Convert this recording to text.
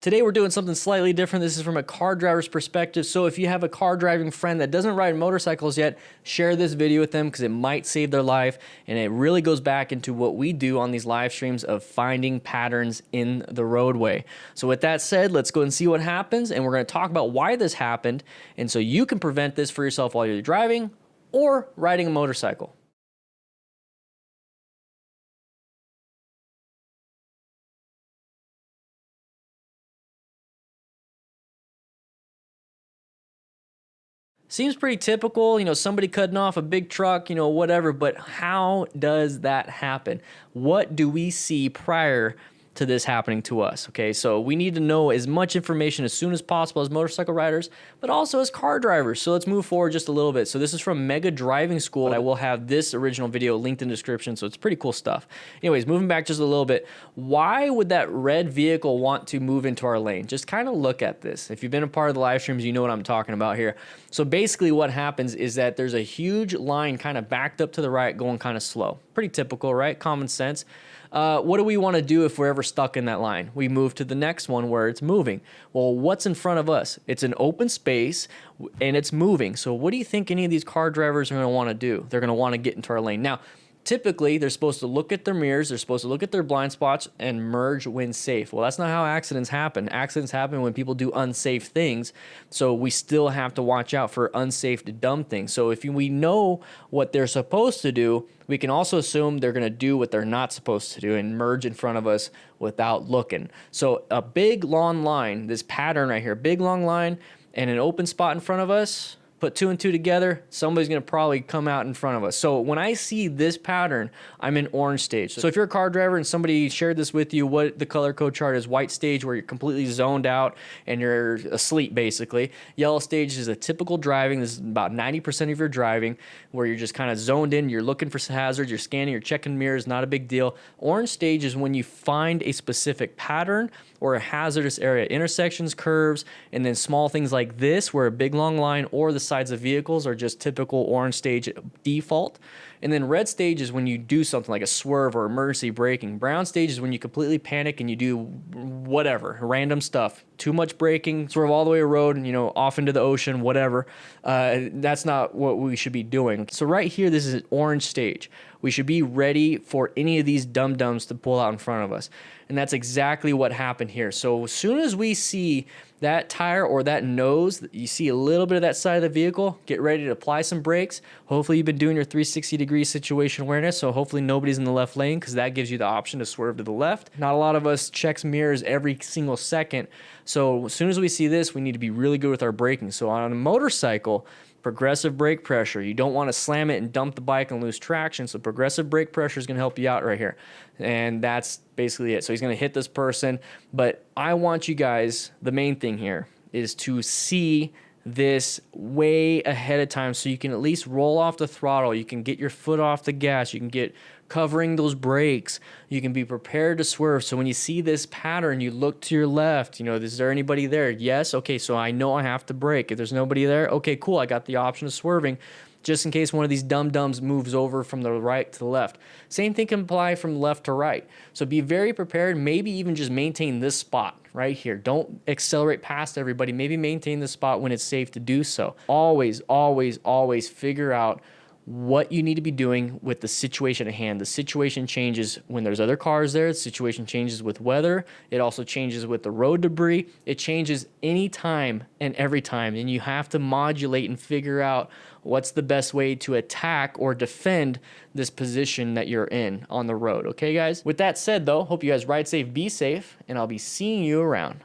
Today we're doing something slightly different. This is from a car driver's perspective. So if you have a car driving friend that doesn't ride motorcycles yet, share this video with them because it might save their life. And it really goes back into what we do on these live streams of finding patterns in the roadway. So with that said, let's go and see what happens. And we're going to talk about why this happened. And so you can prevent this for yourself while you're driving or riding a motorcycle. Seems pretty typical, somebody cutting off a big truck, whatever, but how does that happen? What do we see prior to this happening to us? Okay, so we need to know as much information as soon as possible as motorcycle riders, but also as car drivers. So let's move forward just a little bit. So this is from Mega Driving School. I will have this original video linked in the description, so it's pretty cool stuff. Anyways, moving back just a little bit, why would that red vehicle want to move into our lane? Just kind of look at this. If you've been a part of the live streams, you know what I'm talking about here. So basically what happens is that there's a huge line kind of backed up to the right going kind of slow. Pretty typical, right? Common sense. What do we want to do if we're ever stuck in that line? We move to the next one where it's moving. Well, what's in front of us? It's an open space and it's moving. So what do you think any of these car drivers are going to want to do? They're going to want to get into our lane. Now, typically, they're supposed to look at their mirrors, they're supposed to look at their blind spots and merge when safe. Well, that's not how accidents happen. Accidents happen when people do unsafe things, so we still have to watch out for unsafe to dumb things. So if we know what they're supposed to do, we can also assume they're going to do what they're not supposed to do and merge in front of us without looking. So a big long line, this pattern right here, big long line and an open spot in front of us, put two and two together, somebody's going to probably come out in front of us. So when I see this pattern, I'm in orange stage. So if you're a car driver and somebody shared this with you, what the color code chart is: white stage where you're completely zoned out and you're asleep basically. Yellow stage is a typical driving. This is about 90% of your driving where you're just kind of zoned in, you're looking for hazards, you're scanning, you're checking mirrors, not a big deal. Orange stage is when you find a specific pattern or a hazardous area, intersections, curves, and then small things like this where a big long line or the sides of vehicles are just typical orange stage default. And then red stage is when you do something like a swerve or emergency braking. Brown stage is when you completely panic and you do whatever, random stuff. Too much braking, swerve all the way a road and, off into the ocean, whatever. That's not what we should be doing. So right here, this is orange stage. We should be ready for any of these dum-dums to pull out in front of us. And that's exactly what happened here. So as soon as we see that tire or that nose, you see a little bit of that side of the vehicle, get ready to apply some brakes. Hopefully you've been doing your 360-degree situation awareness, so hopefully nobody's in the left lane because that gives you the option to swerve to the left. Not a lot of us checks mirrors every single second. So as soon as we see this, we need to be really good with our braking. So on a motorcycle, progressive brake pressure. You don't want to slam it and dump the bike and lose traction. So progressive brake pressure is going to help you out right here. And that's basically it. So he's going to hit this person. But I want you guys, the main thing here is to see this way ahead of time so you can at least roll off the throttle. You can get your foot off the gas. You can get covering those brakes. You can be prepared to swerve. So when you see this pattern, you look to your left. Is there anybody there? Yes. Okay, so I know I have to brake. If there's nobody there, okay, cool. I got the option of swerving just in case one of these dum-dums moves over from the right to the left. Same thing can apply from left to right. So be very prepared. Maybe even just maintain this spot right here. Don't accelerate past everybody. Maybe maintain the spot when it's safe to do so. Always, always, always figure out what you need to be doing with the situation at hand. The situation changes when there's other cars there. The situation changes with weather. It also changes with the road debris. It changes any time and every time. And you have to modulate and figure out what's the best way to attack or defend this position that you're in on the road. Okay, guys? With that said, though, hope you guys ride safe, be safe, and I'll be seeing you around.